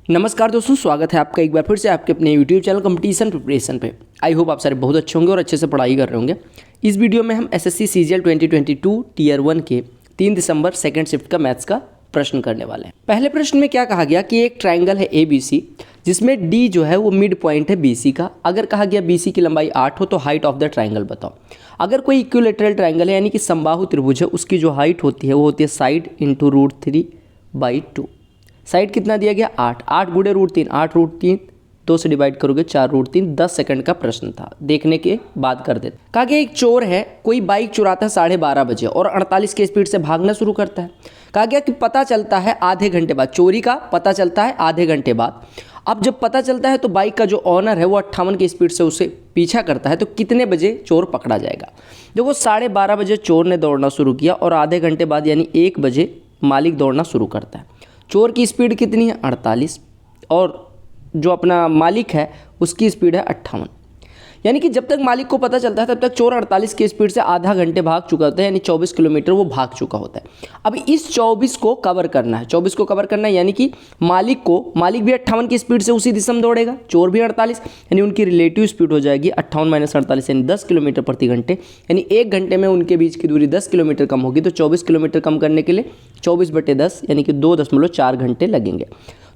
नमस्कार दोस्तों, स्वागत है आपका एक बार फिर से आपके अपने यूट्यूब चैनल कंपटीशन प्रिपरेशन पे। आई होप आप सारे बहुत अच्छे होंगे और अच्छे से पढ़ाई कर रहे होंगे। इस वीडियो में हम एसएससी सीजीएल 2022 टीयर 1 के 3 दिसंबर सेकंड शिफ्ट का मैथ्स का प्रश्न करने वाले हैं। पहले प्रश्न में क्या कहा गया कि एक ट्राइंगल है ABC जिसमें डी जो है वो मिड पॉइंट है BC का। अगर कहा गया BC की लंबाई 8 हो तो हाइट ऑफ द ट्राइंगल बताओ। अगर कोई इक्विलेटरल ट्राइंगल है यानी कि समबाहु त्रिभुज है, उसकी जो हाइट होती है वो होती है साइड इंटू √3/2। साइड कितना दिया गया 8, 8 गुणे √3, 8 √3 2 से डिवाइड करोगे 4 √3। 10 सेकंड का प्रश्न था, देखने के बाद कर देते। कहा गया एक चोर है, कोई बाइक चुराता है 12:30 बजे और 48 की स्पीड से भागना शुरू करता है। कहा गया कि पता चलता है आधे घंटे बाद, चोरी का पता चलता है आधे घंटे बाद। अब जब पता चलता है तो बाइक का जो ऑनर है वो 58 की स्पीड से उसे पीछा करता है, तो कितने बजे चोर पकड़ा जाएगा। देखो 12:30 बजे चोर ने दौड़ना शुरू किया और आधे घंटे बाद यानी 1 बजे मालिक दौड़ना शुरू करता है। चोर की स्पीड कितनी है 48 और जो अपना मालिक है उसकी स्पीड है 58। यानी कि जब तक मालिक को पता चलता है तब तक चोर 48 की स्पीड से आधा घंटे भाग चुका होता है, यानी 24 किलोमीटर वो भाग चुका होता है। अब इस 24 को कवर करना है, 24 को कवर करना है यानी कि मालिक भी 58 की स्पीड से उसी दिशा में दौड़ेगा, चोर भी 48, यानी उनकी रिलेटिव स्पीड हो जाएगी 58 - 48 यानी 10 किलोमीटर प्रति घंटे। यानी 1 घंटे में उनके बीच की दूरी 10 किलोमीटर कम होगी, तो 24 किलोमीटर कम करने के लिए 24/10 यानी कि 2.4 घंटे लगेंगे।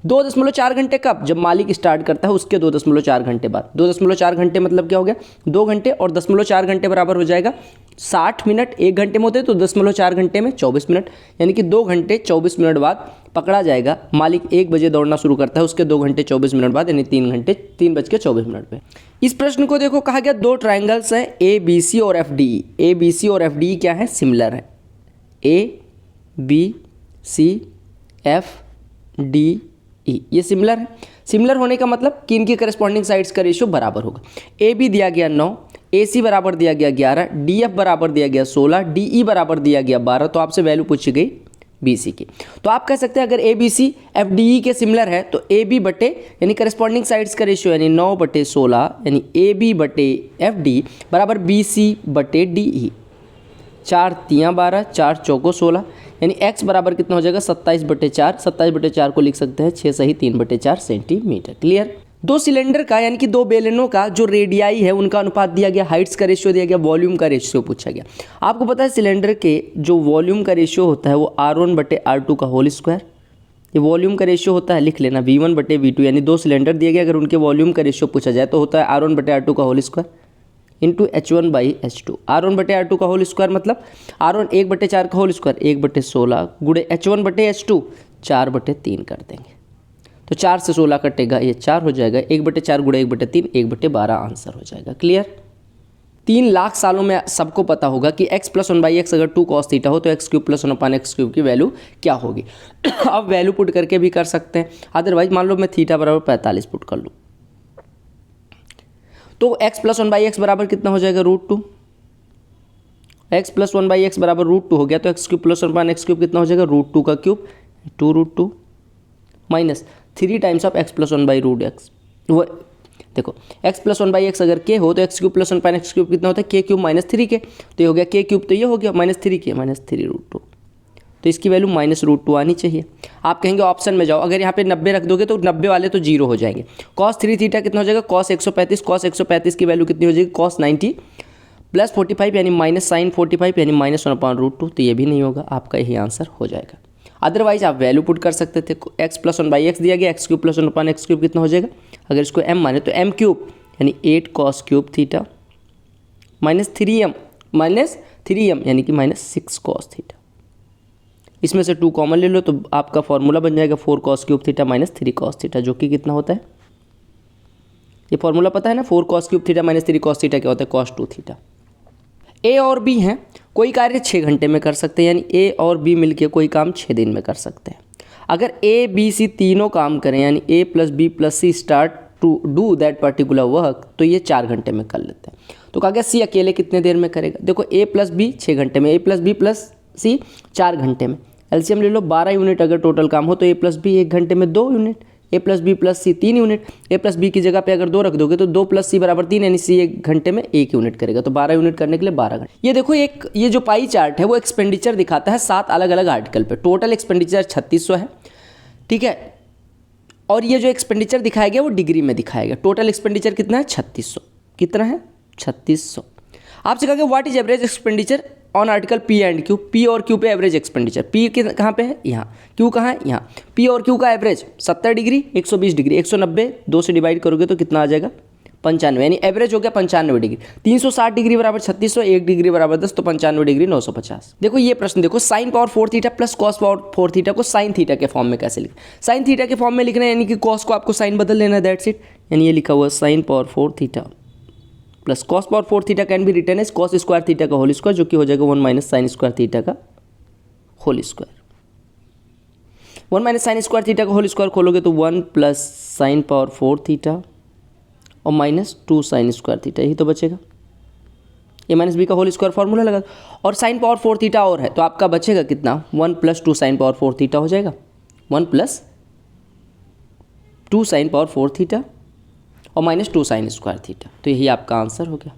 2.4 घंटे कब, जब मालिक स्टार्ट करता है उसके 2.4 घंटे बाद। 2.4 घंटे मतलब क्या हो गया 2 घंटे, और 0.4 घंटे बराबर हो जाएगा 60 मिनट। 1 घंटे में होते तो 0.4 घंटे में 24 मिनट, यानी कि 2 घंटे 24 मिनट बाद पकड़ा जाएगा। मालिक 1 बजे दौड़ना शुरू करता है, उसके 2 घंटे 24 मिनट बाद यानी 3:24 पे। इस प्रश्न को देखो, कहा गया 2 ट्राइंगल्स हैं ABC और FDE। ABC और FDE क्या है, सिमिलर है। ABCFDE ये सिमिलर है। सिमिलर होने का मतलब कि इनकी करस्पॉन्डिंग साइड्स का रेशियो बराबर होगा। AB दिया गया 9, AC बराबर दिया गया 11, DF बराबर दिया गया 16, DE बराबर दिया गया 12। तो आपसे वैल्यू पूछी गई BC की, तो आप कह सकते हैं अगर ABC FDE के सिमिलर है तो AB बटे यानी करस्पॉन्डिंग साइड्स का रेशियो यानी 9/16 यानी AB बटे FDE बराबर BC बटे DE। 4 × 3 = 12, 4 × 4 = 16, यानी x बराबर कितना हो जाएगा 27/4। 27/4 को लिख सकते हैं 6 सही 3/4 सेंटीमीटर। क्लियर। 2 सिलेंडर का यानी कि 2 बेलनों का जो रेडियाई है उनका अनुपात दिया गया, हाइट्स का रेशियो दिया गया, वॉल्यूम का रेशियो पूछा गया। आपको पता है सिलेंडर के जो वॉल्यूम का रेशियो होता है वो R1/R2 का होल स्क्वायर। ये वॉल्यूम का रेशियो होता है, लिख लेना V1/V2, यानी 2 सिलेंडर दिए गए, अगर उनके वॉल्यूम का रेशियो पूछा जाए तो होता है R1/R2 का whole square into H1/H2। R1/R2 का होल स्क्वायर मतलब R1 1/4 का होल स्क्वायर 1/16 गुणे H1/H2 4/3 कर देंगे, तो 4 से 16 कटेगा, ये 4 हो जाएगा। 1/4 गुणे 1/3 1/12 आंसर हो जाएगा। क्लियर। 3 लाख सालों में सबको पता होगा कि x + 1/x अगर 2 cos थीटा हो तो x³ + 1/x³ की वैल्यू क्या होगी। अब वैल्यू पुट करके भी कर सकते हैं, अदरवाइज मान लो मैं थीटा बराबर 45 पुट कर लूँ तो x + 1/x बराबर कितना हो जाएगा √2। x + 1/x बराबर √2 हो गया, तो x³ + 1/x³ कितना हो जाएगा √2 का cube 2√2 minus 3 times of x + 1/√x। वो देखो x + 1/x अगर k हो तो x³ + 1/x³ कितना होता है k³ - 3k, तो ये हो गया k³ तो ये हो गया -3k -3√2, तो इसकी वैल्यू -√2 आनी चाहिए। आप कहेंगे ऑप्शन में जाओ, अगर यहाँ पे 90 रख दोगे तो 90 वाले तो 0 हो जाएंगे। cos 3 थीटा कितना हो जाएगा cos 135, cos 135 की वैल्यू कितनी हो जाएगी cos 90 + 45 यानी -sin 45 यानी -1/√2, तो ये भी नहीं होगा, आपका यही आंसर हो जाएगा। अदरवाइज आप वैल्यू पुट कर सकते थे, x + 1/x दिया गया, x³ + 1/x³ कितना हो जाएगा, अगर इसको m माने तो m³ यानी 8 cos³ थीटा -3m यानी कि -6 cos थीटा। इसमें से 2 कॉमन ले लो तो आपका फॉर्मूला बन जाएगा 4 cos³ थीटा -3 cos थीटा, जो कि कितना होता है, ये फॉर्मूला पता है ना, 4 cos³ थीटा -3 cos थीटा क्या होता है cos 2 थीटा। A और B हैं, कोई कार्य 6 घंटे में कर सकते हैं, यानी A और B मिलके कोई काम 6 दिन में कर सकते हैं। अगर A B C तीनों काम करें यानी A + B + C start to do that particular work, तो ये 4 घंटे में कर लेते हैं। तो कहा गया C अकेले कितने देर में करेगा। देखो A + B 6 घंटे में, A + B + C 4 घंटे में, एलसीएम ले लो 12 यूनिट अगर टोटल काम हो तो A + B 1 घंटे में 2 unit, A + B + C 3 unit. A + B की जगह पे अगर 2 रख दोगे तो 2 + C बराबर 3 यानी C 1 घंटे में 1 यूनिट करेगा, तो 12 यूनिट करने के लिए 12 घंटे। ये देखो ये जो पाई चार्ट है वो एक्सपेंडिचर दिखाता है 7 अलग अलग आर्टिकल पे। टोटल एक्सपेंडिचर 3600 है, ठीक है। और ये जो एक्सपेंडिचर दिखाया गया वो डिग्री में दिखाया गया। टोटल एक्सपेंडिचर कितना है 3600। कितना है 3600। आपसे कहा गया what is average expenditure on article P and Q. P और क्यू पे एवरेज एक्सपेंडिचर। पी कहाँ पे है यहाँ, क्यू कहाँ है यहाँ। पी और क्यू का एवरेज 70 डिग्री 120 डिग्री 190 2 से डिवाइड करोगे तो कितना आ जाएगा 95, यानी एवरेज हो गया 95 डिग्री। 360 डिग्री बराबर 3600, 1 डिग्री बराबर 10 तो 95 डिग्री 950। देखो ये प्रश्न देखो, sign power 4 theta plus cos power 4 theta को साइन थीटा के फॉर्म में कैसे लिखें। साइन थीटा के फॉर्म में लिखना है, यानी कि कॉस को आपको साइन बदल लेना है, दैट्स इट। यानी ये लिखा हुआ sine power 4 theta plus cos power 4 theta can be written as cos square theta का होल स्क्वायर, जो कि हो जाएगा 1 माइनस साइन स्क्वायर थीटा का whole square. 1 minus sine square theta का होल स्क्वायर खोलोगे तो 1 प्लस साइन पावर 4 थीटा और माइनस 2 साइन स्क्वायर थीटा, यही तो बचेगा। ए माइनस बी का होल स्क्वायर फॉर्मूला लगा, और साइन पावर 4 थीटा और है तो आपका बचेगा कितना 1 प्लस 2 साइन पावर 4 थीटा हो जाएगा। 1 प्लस 2 साइन पावर 4 थीटा और माइनस 2 साइन स्क्वायर थीटा, तो यही आपका आंसर हो गया।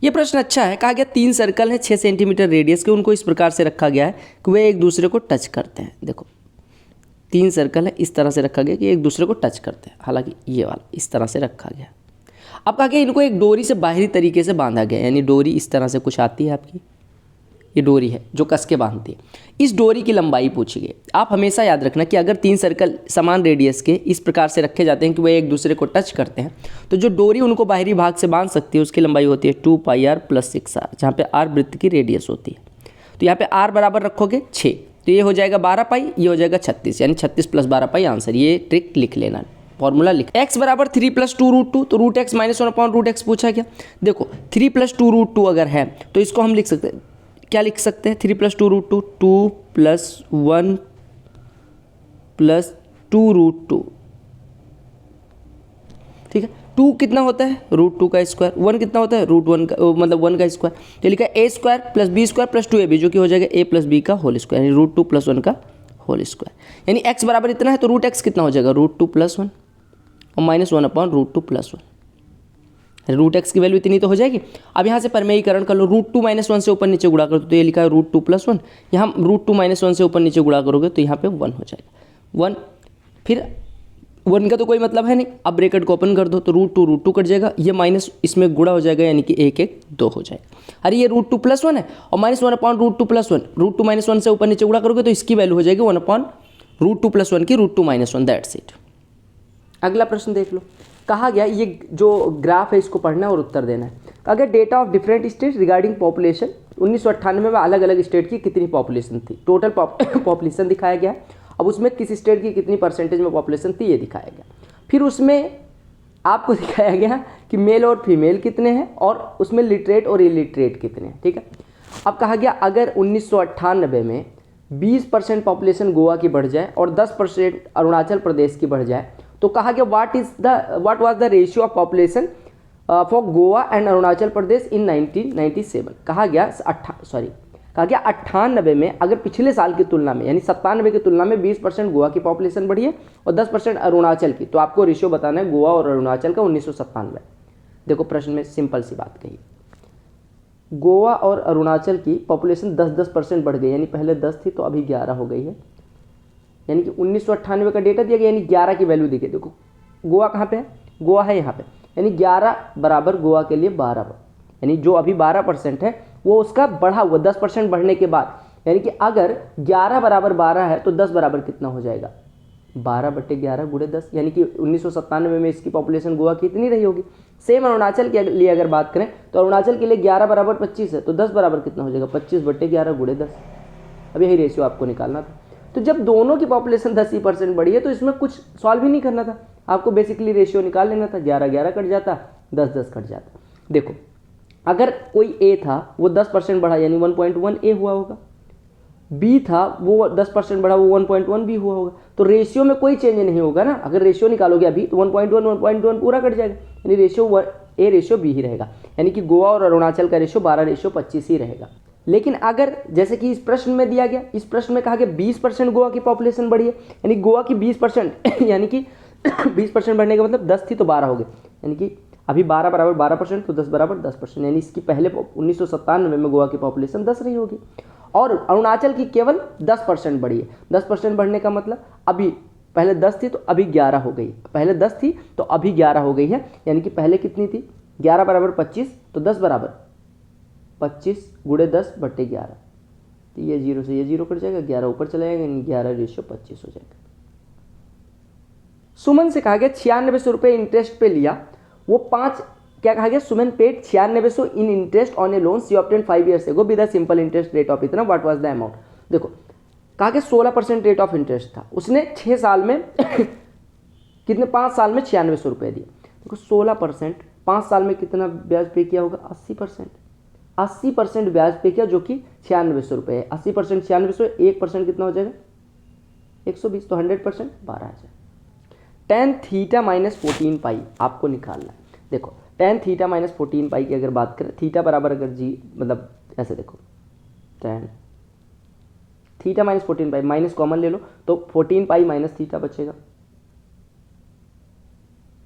ये प्रश्न अच्छा है। कहा गया 3 सर्कल हैं 6 सेंटीमीटर रेडियस के, उनको इस प्रकार से रखा गया है कि वे एक दूसरे को टच करते हैं। देखो 3 सर्कल है, इस तरह से रखा गया कि एक दूसरे को टच करते हैं, हालांकि ये वाला इस तरह से रखा गया। अब कहा गया इनको एक डोरी से बाहरी तरीके से बांधा गया, यानी डोरी इस तरह से कुछ आती है आपकी, ये डोरी है जो कस के बांधती है। इस डोरी की लंबाई पूछी गई। आप हमेशा याद रखना कि अगर 3 सर्कल समान रेडियस के इस प्रकार से रखे जाते हैं कि वे एक दूसरे को टच करते हैं, तो जो डोरी उनको बाहरी भाग से बांध सकती है उसकी लंबाई होती है 2 पाई आर प्लस 6r, जहाँ पे r वृत्त की रेडियस होती है। तो यहाँ पे r बराबर रखोगे 6, तो ये हो जाएगा 12 पाई, ये हो जाएगा 36, यानी 36 प्लस 12 पाई आंसर। ये ट्रिक लिख लेना, फॉर्मूला लिख। x बराबर 3 प्लस 2 रूट 2, तो root X minus 1 upon root X पूछा गया। देखो 3 प्लस 2 रूट 2 अगर है तो इसको हम लिख सकते हैं, क्या लिख सकते हैं 3 plus 2 root 2, 2 plus 1 plus 2 root 2, ठीक है। 2 कितना होता है रूट 2 का स्क्वायर, 1 कितना होता है रूट 1 का, मतलब 1 का स्क्वायर। तो लिखा है a square plus B square plus 2ab, जो कि हो जाएगा a प्लस बी का होल स्क्वायर, यानी रूट 2 प्लस 1 का होल स्क्वायर। यानी x बराबर इतना है तो रूट x कितना हो जाएगा रूट 2 प्लस 1 और minus 1 upon root 2 plus 1। Root X की वैल्यू इतनी तो हो जाएगी। अब यहाँ से परमेयीकरण कर लो, रूट 2 माइनस 1 से ऊपर नीचे गुणा करो तो ये लिखा है रूट 2 प्लस 1, यहाँ रूट 2 माइनस 1 से ऊपर नीचे गुणा करोगे तो यहाँ पे 1 हो जाएगा 1। फिर 1 का तो कोई मतलब है नहीं, अब ब्रैकेट को ओपन कर दो तो रूट 2 कट जाएगा, ये माइनस इसमें गुणा हो जाएगा, यानी कि 1 1 2 हो जाएगा। अरे ये रूट 2 प्लस 1 है और minus 1 upon root 2 plus 1, root 2 minus 1 से ऊपर नीचे गुणा करोगे तो इसकी वैल्यू हो जाएगी 1 अपॉन रूट 2 प्लस 1 की रूट 2 माइनस 1, दैट्स इट। अगला प्रश्न देख लो। कहा गया ये जो ग्राफ है इसको पढ़ना है और उत्तर देना है। कहा गया data of different state regarding population, 1998 में अलग अलग स्टेट की कितनी पॉपुलेशन थी, टोटल पॉपुलेशन दिखाया गया। अब उसमें किस स्टेट की कितनी परसेंटेज में पॉपुलेशन थी ये दिखाया गया। फिर उसमें आपको दिखाया गया कि मेल और फीमेल कितने हैं और उसमें लिटरेट और इलिटरेट कितने हैं, ठीक है। अब कहा गया अगर 1998 में 20% पॉपुलेशन गोवा की बढ़ जाए और 10% अरुणाचल प्रदेश की बढ़ जाए, तो कहा गया what was the ratio of population for Goa and Arunachal Pradesh in 1997। कहा गया 98 में अगर पिछले साल की तुलना में यानी 97 की तुलना में 20% गोवा की पॉपुलेशन बढ़ी है और 10% अरुणाचल की, तो आपको रेशियो बताना है गोवा और अरुणाचल का 1997। देखो प्रश्न में सिंपल सी बात कही, गोवा और अरुणाचल की पॉपुलेशन 10% बढ़ गई, यानी पहले 10 थी तो अभी 11 हो गई है, यानी कि 1998 का डेटा दिया गया, यानी 11 की वैल्यू दी गई। देखो गोवा कहाँ पे है, गोवा है यहाँ पे, यानी 11 बराबर गोवा के लिए 12, यानी जो अभी 12% है वो उसका बढ़ा हुआ 10% बढ़ने के बाद, यानी कि अगर 11 बराबर 12 है तो 10 बराबर कितना हो जाएगा 12/11 गुणे 10, यानी कि 1997 में इसकी पॉपुलेशन गोवा की इतनी रही होगी। सेम अरुणाचल के लिए अगर बात करें तो अरुणाचल के लिए 11 बराबर 25 है तो 10 बराबर कितना हो जाएगा 25/11 गुणे 10। अब यही रेशियो आपको निकालना था। तो जब दोनों की पॉपुलेशन 10% बढ़ी है तो इसमें कुछ सॉल्व ही नहीं करना था, आपको बेसिकली रेशियो निकाल लेना था, 11 कट जाता, 10 कट जाता। देखो अगर कोई ए था वो 10% बढ़ा यानी 1.1 ए हुआ होगा, बी था वो 10% बढ़ा वो 1.1 बी हुआ होगा, तो रेशियो में कोई चेंज नहीं होगा ना। अगर रेशियो निकालोगे अभी तो 1.1 पूरा कट जाएगा, यानी रेशियो ए रेशियो बी ही रहेगा, यानी कि गोवा और अरुणाचल का रेशियो 12:25 ही रहेगा। लेकिन अगर जैसे कि इस प्रश्न में दिया गया, इस प्रश्न में कहा गया 20% गोवा की पॉपुलेशन बढ़ी है, यानी गोवा की 20% यानी कि 20% बढ़ने का मतलब 10 थी तो 12 हो गए, यानी कि अभी 12 बराबर 12% तो 10 बराबर 10%, यानी इसकी पहले 1997 में गोवा की पॉपुलेशन 10 रही होगी और अरुणाचल की केवल 10% बढ़ी है। 10% बढ़ने का मतलब अभी पहले 10 थी तो अभी 11 हो गई, पहले 10 थी तो अभी 11 हो गई है, यानी कि पहले कितनी थी 11 बराबर 25, तो 10 बराबर 25 गुणे 10 बट्टे 11, तो ये 0 से ये 0 कट जाएगा, 11 ऊपर चला जाएगा, यानी 11:25 हो जाएगा। सुमन से कहा गया 9600 रुपये इंटरेस्ट पे लिया, वो 5 क्या कहा गया, Suman paid 9600 in interest on a loan she obtained 5 years ago with a simple interest rate of इतना, व्हाट वाज द अमाउंट। देखो कहा गया 16% रेट ऑफ इंटरेस्ट था, उसने 6 साल में कितने 5 साल में 9600 रुपये दिए। देखो 16% 5 साल में कितना ब्याज पे किया होगा, 80%, 80% ब्याज पे किया, जो कि 9600 रुपये है। 80% 9600, 1% कितना हो जाएगा 120, तो 100% 12,000। tan थीटा माइनस 14 पाई आपको निकालना है। देखो tan थीटा माइनस 14 पाई की अगर बात करें, थीटा बराबर अगर जी मतलब ऐसे देखो tan थीटा माइनस 14 पाई, माइनस कॉमन ले लो तो 14 पाई माइनस थीटा बचेगा।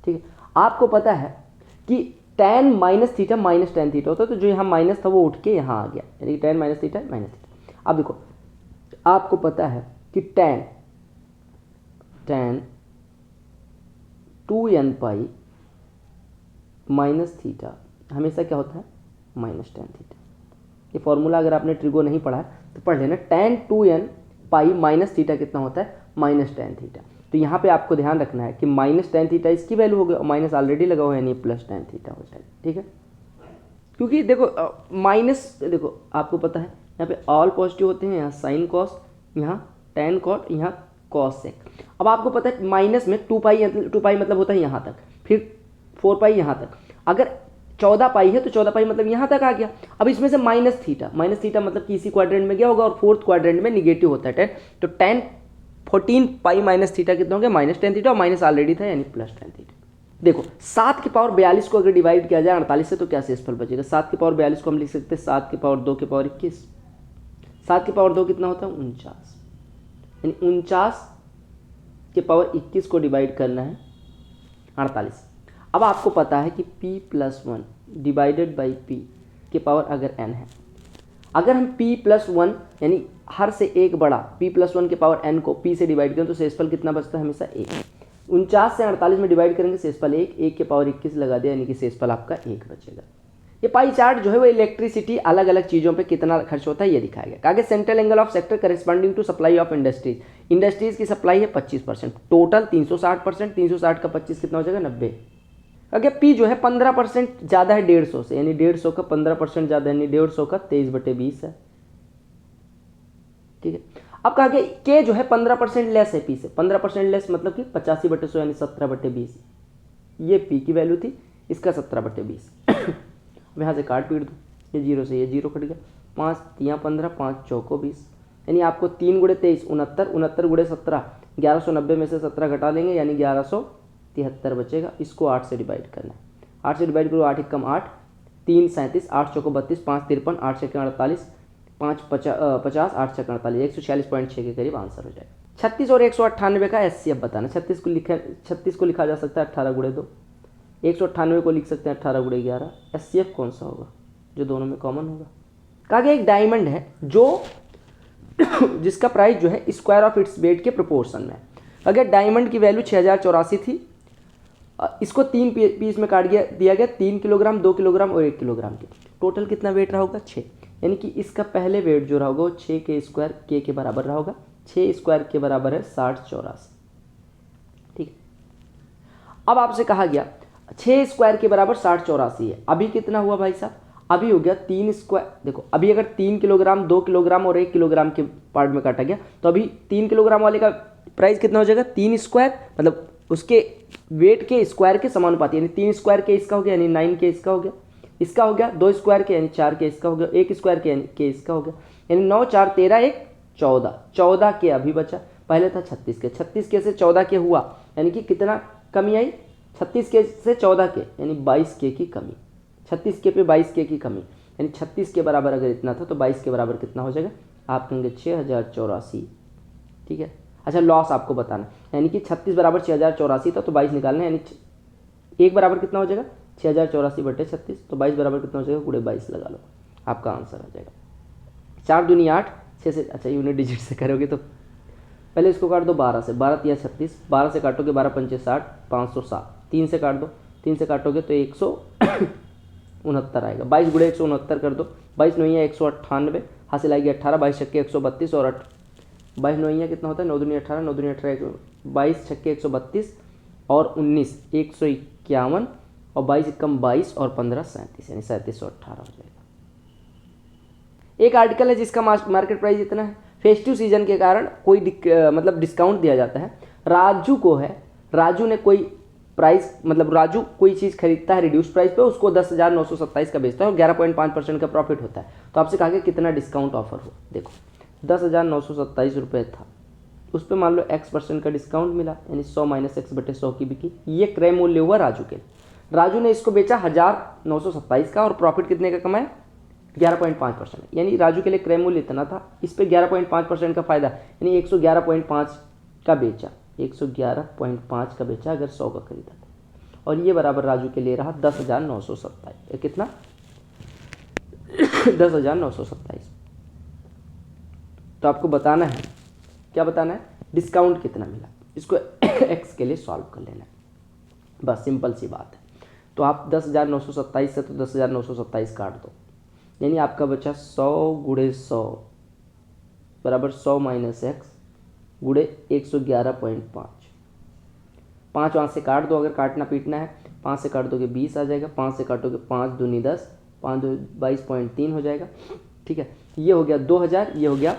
ठीक है, आपको पता है कि tan minus theta minus tan theta होता है, तो जो यहाँ माइनस था वो उठ के यहाँ आ गया, यानी कि tan minus theta minus theta. अब देखो आपको पता है कि tan 2n pi minus theta हमेशा क्या होता है माइनस tan थीटा। ये फॉर्मूला अगर आपने ट्रिगो नहीं पढ़ा है तो पढ़ लेना, tan 2n pi minus theta कितना होता है माइनस tan थीटा। तो यहाँ पे आपको ध्यान रखना है कि माइनस tan थीटा इसकी वैल्यू हो गई और माइनस ऑलरेडी लगा हुआ है, यानी प्लस tan थीटा हो जाएगा। ठीक है, क्योंकि देखो माइनस, देखो आपको पता है यहाँ पे ऑल पॉजिटिव होते हैं, यहाँ साइन कॉस, यहाँ tan कॉट, यहाँ कॉस सेक। अब आपको पता है माइनस में 2 पाई मतलब होता है यहाँ तक, फिर 4 पाई यहाँ तक, अगर 14 पाई है तो 14 पाई मतलब यहाँ तक आ गया। अब इसमें से माइनस थीटा मतलब कि इसी क्वाड्रेंट में गया होगा और फोर्थ क्वाड्रेंट में निगेटिव होता है tan, तो tan 14 पाई माइनस थीटा कितना हो गया माइनस tan थीटा, और माइनस ऑलरेडी था यानी प्लस tan थीटा। देखो 7 की पावर 42 को अगर डिवाइड किया जाए 48 से तो क्या शेषफल बचेगा, 7 की पावर 42 को हम लिख सकते हैं 7 की पावर 2 की पावर 21, 7 की पावर 2 कितना होता है 49, यानी 49 के पावर 21 को डिवाइड करना है 48। अब आपको पता है कि p+1 डिवाइडेड बाई p के पावर अगर n है, अगर हम p+1 यानी हर से एक बड़ा p+1 के पावर n को p से डिवाइड करें तो शेषफल कितना बचता है हमेशा 1। 49 से 48 में डिवाइड करेंगे शेषफल 1 के पावर 21 लगा दिया, यानी कि शेषफल आपका 1 बचेगा। ये पाई चार्ट जो है वो इलेक्ट्रिसिटी अलग अलग चीज़ों पे कितना खर्च होता है ये दिखाया गया। आगे central angle of sector corresponding to supply of industries की सप्लाई है 25%, टोटल 360%, 360 का 25 कितना हो जाएगा 90। अगर पी जो है 15% ज़्यादा है 150 से, यानी 150 का 15% ज़्यादा, यानी 150 का 23/20 है। ठीक है, अब कहा गया के जो है 15% लेस है पी से, 15% लेस मतलब कि 85/100 यानी 17/20, ये पी की वैल्यू थी, इसका 17/20। अब यहाँ से काट पीट दो, ये 0 से ये 0 कट गया, 5 यहाँ 15, 5 चौको 20, यानी आपको 3 गुणे 23 69, 69 गुणे 17 1190 में से 17 घटा देंगे, यानी 1173 बचेगा। इसको 8 से डिवाइड करना है, 8 से डिवाइड करो, 8 एकम 8, 3 37, 8 चौको 32, 5 53, 8 छक्के 48, 5 50, 8 छक्के 48, 146.6 के करीब आंसर हो जाएगा। 36 और 198 का एचसीएफ बताना। 36 को लिखा जा सकता है 18 गुणे 2, 198 को लिख सकते हैं 18 गुणे 11। एचसीएफ कौन सा होगा जो दोनों में कॉमन होगा। कहा गया एक डायमंड है जो जिसका प्राइस जो है स्क्वायर ऑफ इट्स वेट के प्रोपोर्शन में है। अगर डायमंड की वैल्यू 6084 थी, इसको 3 पीस में काट दिया गया, 3 किलोग्राम, 2 किलोग्राम और 1 किलोग्राम के, टोटल कितना वेट रहा होगा 6, यानी कि इसका पहले वेट जो रहा होगा वो 6 के स्क्वायर के बराबर रहा होगा। 6 स्क्वायर के बराबर है 6084। ठीक है, अब आपसे कहा गया 6 स्क्वायर के बराबर 6084 है, अभी कितना हुआ भाई साहब, अभी हो गया 3 स्क्वायर। देखो अभी अगर 3 किलोग्राम, 2 किलोग्राम और 1 किलोग्राम के पार्ट में काटा गया तो अभी 3 किलोग्राम वाले का प्राइस कितना हो जाएगा 3 स्क्वायर, मतलब उसके वेट के स्क्वायर के समानुपाती, यानी 3 स्क्वायर के इसका हो गया, यानी 9 के इसका हो गया, इसका हो गया 2 स्क्वायर के यानी 4 के इसका हो गया, 1 स्क्वायर के इसका हो गया, यानी 9 4 13 1 14, 14 के अभी बचा, पहले था 36 के, 36 के से 14 के हुआ, यानी कि कितना कमी आई 36 के से 14 के, यानी 22 के की कमी, 36 के पे 22 के की कमी, यानी 36 के बराबर अगर इतना था तो 22 के बराबर कितना हो जाएगा, आप कहेंगे 6084। ठीक है, अच्छा लॉस आपको बताना, यानी कि 36 बराबर 6084 था तो 22 निकालना है, यानी 1 बराबर कितना हो जाएगा 6084/36, तो 22 बराबर कितना हो जाएगा गुणे 22 लगा लो, आपका आंसर आ जाएगा 4 दूनी 8, 6 से, अच्छा यूनिट डिजिट से करोगे तो पहले इसको काट दो 12 से, 12 तिया 36, 12 से काटोगे 12 पंचे 60, 507, 3 से काट दो, 3 से काटोगे तो 169 आएगा। 22 गुणे 169 कर दो, 22 नौइया 198, हासिल आएगी 18, 22 छक्के 132 और 22 नौइया कितना होता है, 9 दूनी 18, 9 दूनी 18, 22 छक्के 132 और 19 151 और 22 एकम 22 और 15 37, यानी 3718 हो जाएगा। एक आर्टिकल है जिसका मार्केट प्राइस इतना है, फेस्टिव सीजन के कारण कोई मतलब डिस्काउंट दिया जाता है। राजू ने कोई प्राइस मतलब राजू कोई चीज़ खरीदता है रिड्यूस प्राइस पे, उसको 10,927 का बेचता है और 11.5% का प्रॉफिट होता है। तो आपसे कहा कि कितना डिस्काउंट ऑफर हो। देखो 10,927 रुपये था, उस पर मान लो x% का डिस्काउंट मिला, यानी 100 - x/100 की बिकी। ये क्रय मूल्य हुआ राजू के। राजू ने इसको बेचा 1,927 का और प्रॉफिट कितने का कमाया, 11.5%, यानी राजू के लिए क्रय मूल्य इतना था, इस पर 11.5% का फायदा, यानी 111.5 का बेचा, 111.5 का बेचा अगर 100 का खरीदा था, और ये बराबर राजू के लिए रहा 10,927। कितना 10,927। तो आपको बताना है, क्या बताना है, डिस्काउंट कितना मिला, इसको x के लिए सॉल्व कर लेना है, बस सिंपल सी बात है। तो आप 10,927 से तो 10,927 काट दो, यानी आपका बचा 100 गुणे 100 बराबर 100 - x गुणे 111.5। 5 वहाँ से काट दो, अगर काटना पीटना है, 5 से काट दोगे 20 आ जाएगा, 5 से काटोगे 5 दूनी 10, 5 2 22.3 हो जाएगा। ठीक है, ये हो गया 2000, ये हो गया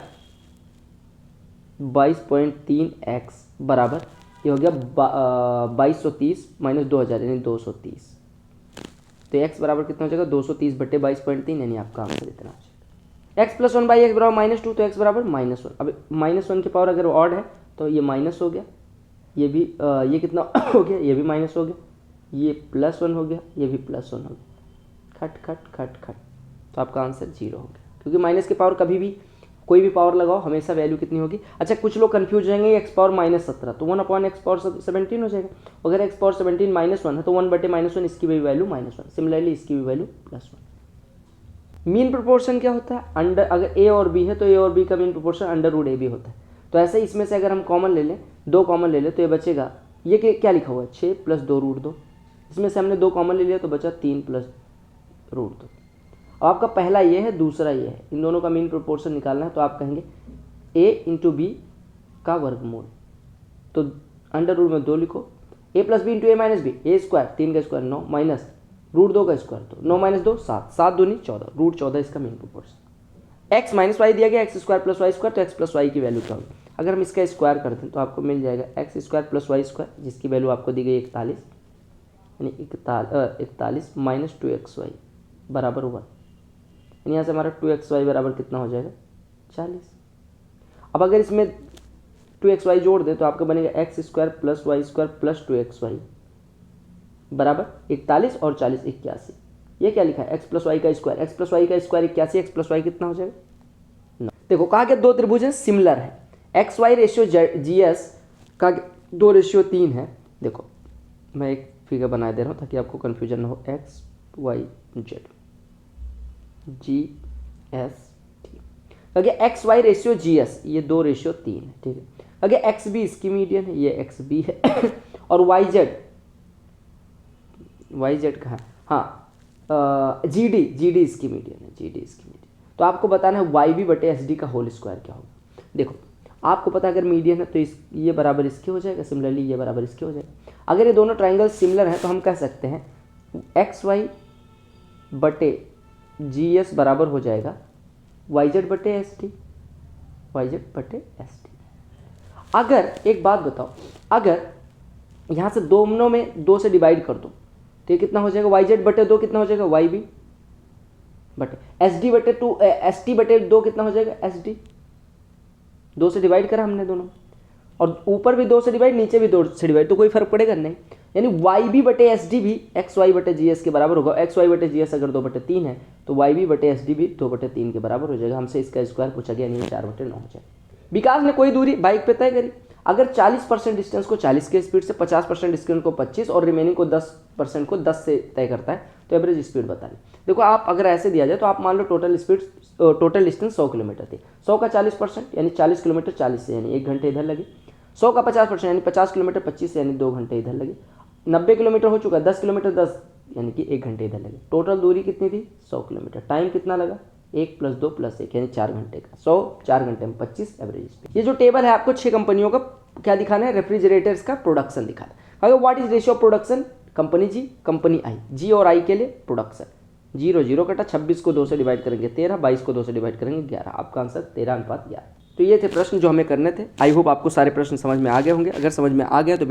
22.3x बराबर, ये हो गया 2230 - 2000 यानी 230। तो x बराबर कितना हो जाएगा, 230 बटे 22.3, यानी आपका आंसर इतना हो जाएगा। x + 1/x बराबर -2, तो x बराबर -1। अब -1 की पावर अगर ऑड है तो ये माइनस हो गया, ये भी ये कितना हो गया, ये भी माइनस हो गया, ये +1 हो गया, ये भी +1 हो गया, खट खट खट खट। तो आपका आंसर 0 हो गया, क्योंकि माइनस की पावर कभी भी कोई भी पावर लगाओ हमेशा वैल्यू कितनी होगी। अच्छा, कुछ लोग कंफ्यूज हो जाएंगे, x पावर -17 तो 1/x⁴17 हो जाएगा। अगर x⁴17 -1 है तो 1/-1 इसकी भी वैल्यू -1, सिमिलरली इसकी भी वैल्यू +1। मीन प्रोपोर्शन क्या होता है, अंडर, अगर a और b है तो a और b का मीन प्रोपोर्शन √ab होता है। तो ऐसे इसमें से अगर हम कॉमन ले लें, 2 कॉमन ले लें तो ये बचेगा, ये क्या लिखा हुआ है 6 + 2 √2, इसमें से हमने 2 कॉमन ले लिया तो बचा 3 + √2। अब आपका पहला ये है, दूसरा ये है, इन दोनों का मीन प्रोपोर्शन निकालना है। तो आप कहेंगे a × b का वर्गमूल, तो अंडर रूट में 2 लिखो, a + b × a - b, a² 3 का स्क्वायर 9 माइनस √2 का स्क्वायर, तो 9 - 2 7, 7 दूनी 14, √14 इसका मीन प्रोपोर्शन। x - y दिया गया, x² + y², तो x + y की वैल्यू क्या होगी, अगर हम इसका स्क्वायर करते हैं तो आपको मिल जाएगा x² + y², जिसकी वैल्यू आपको दी गई 41, यानी 41 - 2xy बराबर 1, यानी यहाँ से हमारा 2xy बराबर कितना हो जाएगा 40। अब अगर इसमें 2xy जोड़ दे तो आपका बनेगा x² + y² + 2xy बराबर 41 और 40 81। ये क्या लिखा है, x + y का स्क्वायर, x + y का स्क्वायर 81, x + y कितना हो जाएगा 9। देखो कहा कि 2 त्रिभुज हैं सिमिलर है, XY रेशियो GS का 2 रेशियो 3 है। देखो मैं एक फिगर बना दे रहा हूँ ताकि आपको कन्फ्यूजन ना हो, XY Z GS अगर XY रेशियो GS ये 2 रेशियो 3 है, ठीक है। अगर XB इसकी मीडियन है, ये XB है और YZ कहाँ है, हाँ GD इसकी मीडियन है, GD इसकी मीडियन। तो आपको बताना है YB बटे SD का होल स्क्वायर क्या होगा। देखो आपको पता है अगर मीडियन है तो ये बराबर इसके हो जाएगा, सिमिलरली ये बराबर इसके हो जाएगा। अगर ये दोनों ट्राइंगल सिमिलर हैं तो हम कह सकते हैं XY बटे GS बराबर हो जाएगा YZ बटे SD। अगर एक बात बताओ, अगर यहाँ से दोनों में 2 से डिवाइड कर दो तो ये कितना हो जाएगा, YZ बटे 2 कितना हो जाएगा YB बटे SD बटे 2 ST बटे 2 कितना हो जाएगा SD। 2 से डिवाइड करा हमने दोनों, और ऊपर भी 2 से डिवाइड, नीचे भी 2 से डिवाइड, तो कोई फर्क पड़ेगा नहीं। यानी YB बटे SD भी XY बटे GS के बराबर होगा। XY बटे GS अगर 2/3 है तो YB बटे SD भी 2/3 के बराबर हो जाएगा। हमसे इसका स्क्वायर पूछा गया, नहीं 4/9 हो जाएगा। विकास ने कोई दूरी बाइक पे तय करी, अगर 40% डिस्टेंस को 40 के स्पीड से, 50% डिस्टेंस को 25 और रिमेनिंग को 10% को 10 से तय करता है तो एवरेज स्पीड बतानी। देखो आप अगर ऐसे दिया जाए तो आप मान लो टोटल डिस्टेंस 100 किलोमीटर थी, 100 का 40% यानी 40 किलोमीटर 40 से यानी 1 घंटे इधर लगे, 100 का 50% यानी 50 किलोमीटर 25 से यानी 2 घंटे इधर लगे, 90 किलोमीटर हो चुका, 10 किलोमीटर 10 यानी कि 1 घंटे इधर लगे। टोटल दूरी कितनी थी 100 किलोमीटर, टाइम कितना लगा 1 + 2 + 1 यानी 4 घंटे का, 100 4 घंटे में 25 एवरेज स्पीड। ये जो टेबल है आपको 6 कंपनियों का क्या दिखाना है, रेफ्रिजरेटर्स का प्रोडक्शन दिखाना है। अगर what is ratio of production, company G company I, G और आई के लिए प्रोडक्शन 0 0 कटा, 26 को 2 से डिवाइड करेंगे 13, 22 को 2 से डिवाइड करेंगे 11, आपका आंसर 13:11। तो ये थे प्रश्न जो हमें करने थे। आई होप आपको सारे प्रश्न समझ में आ गए होंगे। अगर समझ में आ गया तो